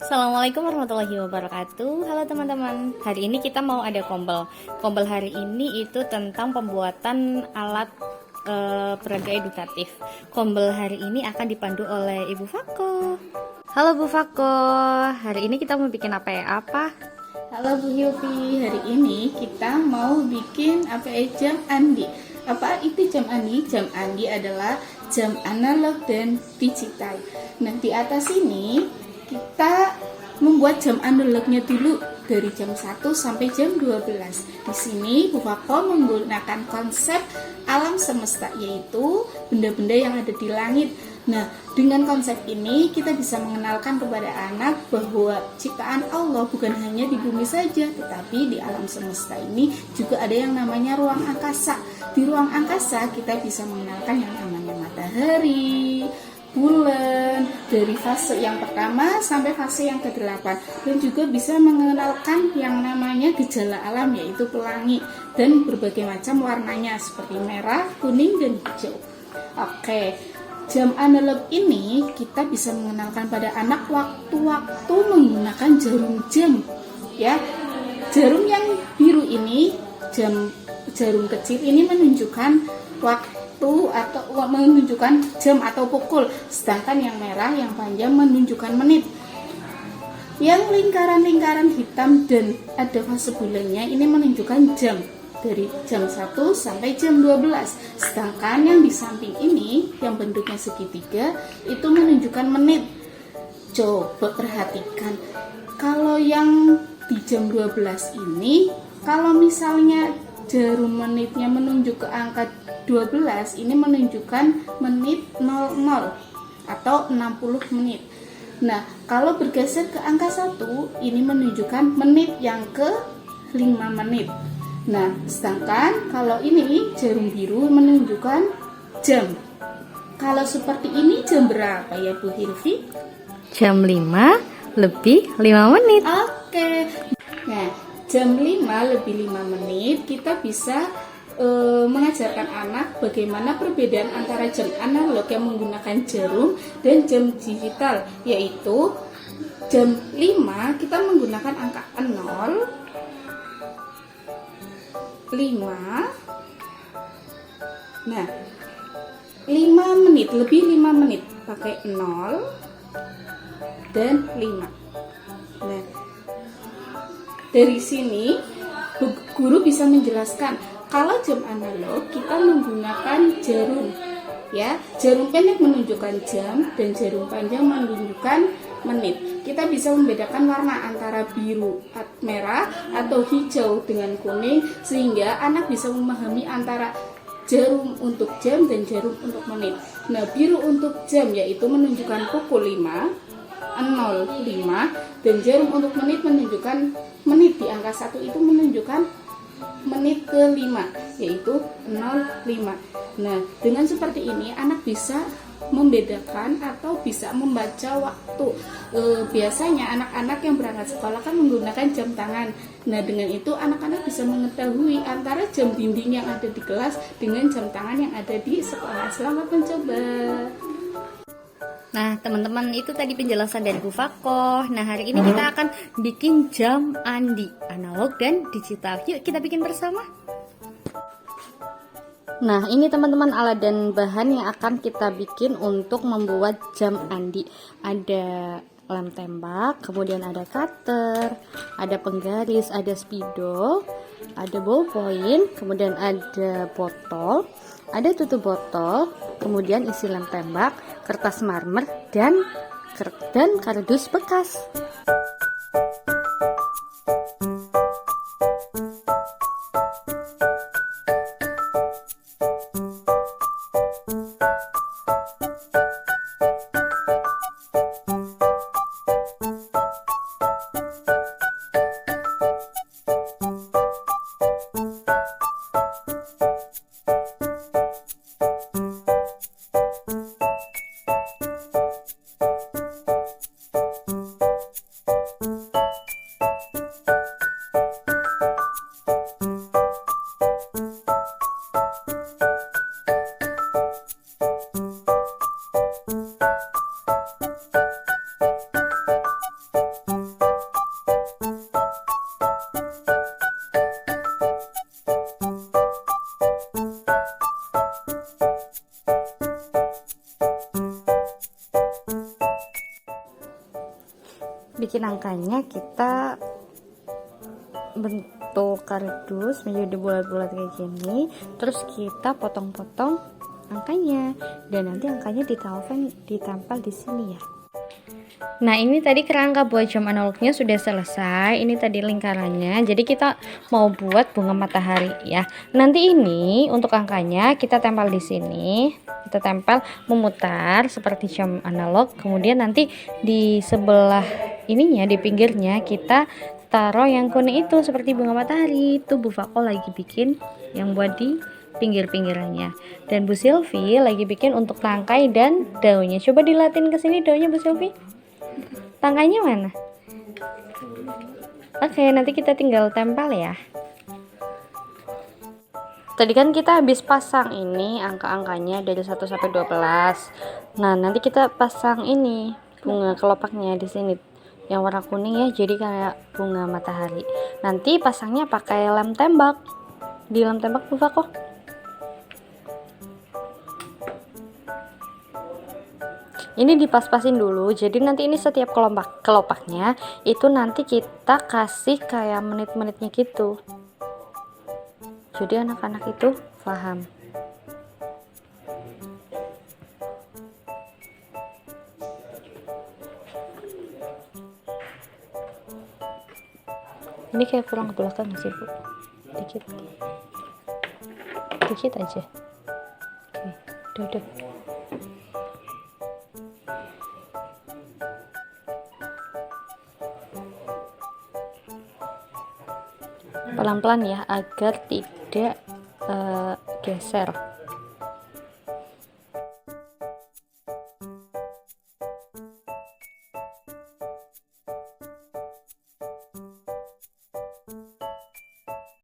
Assalamualaikum warahmatullahi wabarakatuh. Halo teman-teman. Hari ini kita mau ada kombel. Kombel hari ini itu tentang pembuatan alat peraga edukatif. Kombel hari ini akan dipandu oleh Ibu Fako. Halo Bu Fako. Hari ini kita mau bikin apa ya? Halo Bu Hilvi, hari ini kita mau bikin jam andi. Apa itu jam andi? Jam andi adalah jam analog dan digital. Nah, di atas ini kita membuat jam analognya dulu dari jam 1 sampai jam 12. Di sini Bu Fako menggunakan konsep alam semesta, yaitu benda-benda yang ada di langit. Nah, dengan konsep ini kita bisa mengenalkan kepada anak bahwa ciptaan Allah bukan hanya di bumi saja, tetapi di alam semesta ini juga ada yang namanya ruang angkasa. Di ruang angkasa kita bisa mengenalkan yang namanya matahari, bulan, dari fase yang pertama sampai fase yang ke-8, dan juga bisa mengenalkan yang namanya gejala alam, yaitu pelangi dan berbagai macam warnanya seperti merah, kuning, dan hijau. Oke, jam analog ini kita bisa mengenalkan pada anak waktu-waktu menggunakan jarum jam, ya. Jarum yang biru ini, jarum kecil ini menunjukkan waktu atau menunjukkan jam atau pukul, sedangkan yang merah yang panjang menunjukkan menit. Yang lingkaran-lingkaran hitam dan ada fase bulannya ini menunjukkan jam dari jam 1 sampai jam 12. Sedangkan yang di samping ini yang bentuknya segitiga itu menunjukkan menit. Coba perhatikan, kalau yang di jam 12 ini, kalau misalnya jarum menitnya menunjuk ke angka 12, ini menunjukkan menit 00 atau 60 menit. Nah, kalau bergeser ke angka 1, ini menunjukkan menit yang ke 5 menit. Nah, sedangkan kalau ini jarum biru menunjukkan jam. Kalau seperti ini jam berapa ya Bu Hilvi? Jam 5 lebih 5 menit. Oke. Nah, jam 5 lebih 5 menit kita bisa mengajarkan anak bagaimana perbedaan antara jam analog yang menggunakan jarum dan jam digital, yaitu jam 5 kita menggunakan angka 0, 5. Nah, 5 menit, lebih 5 menit pakai 0 dan 5. Nah, dari sini guru bisa menjelaskan kalau jam analog kita menggunakan jarum, ya. Jarum pendek menunjukkan jam dan jarum panjang menunjukkan menit. Kita bisa membedakan warna antara biru, merah, atau hijau dengan kuning, sehingga anak bisa memahami antara jarum untuk jam dan jarum untuk menit. Nah, biru untuk jam yaitu menunjukkan pukul 5, 05, dan jarum untuk menit menunjukkan menit di angka 1 itu menunjukkan menit ke-5, yaitu 05. Nah, dengan seperti ini anak bisa membedakan atau bisa membaca waktu. Biasanya anak-anak yang berangkat sekolah kan menggunakan jam tangan. Nah, dengan itu anak-anak bisa mengetahui antara jam dinding yang ada di kelas dengan jam tangan yang ada di sekolah. Selamat mencoba. Nah, teman-teman, itu tadi penjelasan dari Bu Fako. Nah, hari ini kita akan bikin jam andi, analog dan digital. Yuk kita bikin bersama. Nah, ini teman-teman alat dan bahan yang akan kita bikin untuk membuat jam andi. Ada lem tembak, kemudian ada cutter, ada penggaris, ada spidol, ada ballpoint, kemudian ada botol, ada tutup botol, kemudian isi lem tembak, kertas marmer, dan kardus bekas. bikin angkanya, kita bentuk kardus menjadi bulat-bulat kayak gini, terus kita potong-potong angkanya, dan nanti angkanya ditempel di sini ya. Nah, ini tadi kerangka buat jam analognya sudah selesai. Ini tadi lingkarannya. Jadi kita mau buat bunga matahari ya. Nanti ini untuk angkanya kita tempel di sini. Kita tempel memutar seperti jam analog. Kemudian nanti di sebelah ininya, di pinggirnya kita taruh yang kuning itu seperti bunga matahari. Itu Bu Fako lagi bikin yang buat di pinggir-pinggirannya. Dan Bu Silvi lagi bikin untuk tangkai dan daunnya. Coba dilatin ke sini daunnya Bu Silvi. Tangkainya mana? Oke, nanti kita tinggal tempel ya. Tadi kan kita habis pasang ini angka-angkanya dari 1 sampai 12. Nah, nanti kita pasang ini bunga kelopaknya di sini yang warna kuning ya, jadi kayak bunga matahari. Nanti pasangnya pakai lem tembak. Di lem tembak Bu Fako. Ini dipas-pasin dulu, jadi nanti ini setiap kelopaknya itu nanti kita kasih kayak menit-menitnya gitu, jadi anak-anak itu paham. Ini kayak kurang ke belakang sih Bu, dikit aja. Oke, udah. Pelan-pelan ya, agar tidak geser.